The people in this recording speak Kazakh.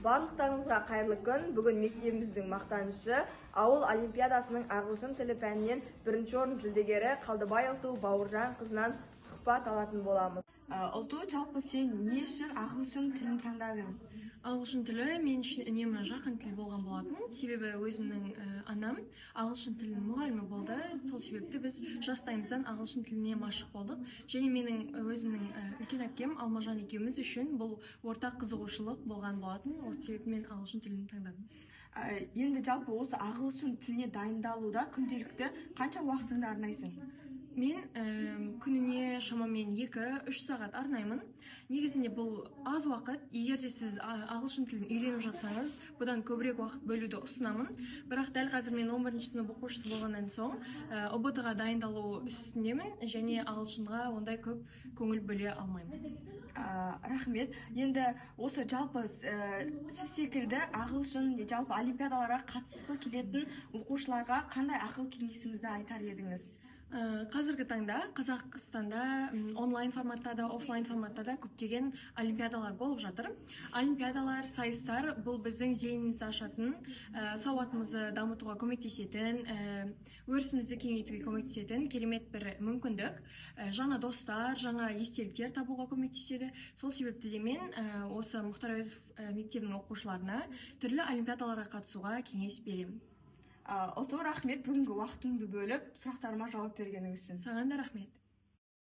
Барлықтарыңызға қайырлы күн. Бүгін мектебіміздің мақтанышы ауыл олимпиадасының ағылшын тілі пәнінен бірінші орын жүлдегері Қалдыбай Ұлту Бауыржан қызынан сұхбат алатын боламыз. Ұлту, жалпы сен не үшін ағылшын тілін таңдадың? Ағылшын тілі мен үшін үнемі жақын тіл болған болатын. Себебі өзімнің анам ағылшын тілінің мұғалімі болды. Сол себепті біз жастайымыздан ағылшын тіліне машық болдық. Және менің өзімнің үлкен әпкем Алмажан екеуміз үшін бұл ортақ қызығушылық болған болатын. Осы себепті мен ағылшын тілін таңдадым. Енді жалпы осы ағылшын тіліне дайындалуда күнделікті қанша уақытыңды арнайсың? Мен күніне шамамен 2-3 сағат арнаймын. Негізінде бұл аз уақыт. Егер де сіз ағылшын тілін үйреніп жатсаңыз, бұдан көбірек уақыт бөлуді ұсынамын. Бірақ дәл қазір мен 11-ші сынып оқушысы болғаннан соң ұбт-ға дайындалу үстіндемін және ағылшынға ондай көп көңіл бөле алмаймын. Рахмет. Енді осы жалпы сіз секілді ағылшын жалпы олимпиадаларға қатысқысы келетін оқушыларға қандай ақыл кеңесіңізді айтар едіңіз? Қазіргі таңда Қазақстанда онлайн форматта да, офлайн форматта да көптеген олимпиадалар болып жатыр. Олимпиадалар, сайыстар бұл біздің зейінімізді ашатын, сауатымызды дамытуға көмектесетін, өрісімізді кеңейтуге көмектесетін керемет бір мүмкіндік. Жаңа достар, жаңа естеліктер табуға көмектеседі. Сол себепті де мен осы Мұхтар Әуезов мектебінің оқушыларына түрлі олимпиадаларға қатысуға кеңес беремін. Ұлту, рахмет бүгінгі уақытыңды бөліп сұрақтарыма жауап бергеніңіз үшін. Саған да рахмет.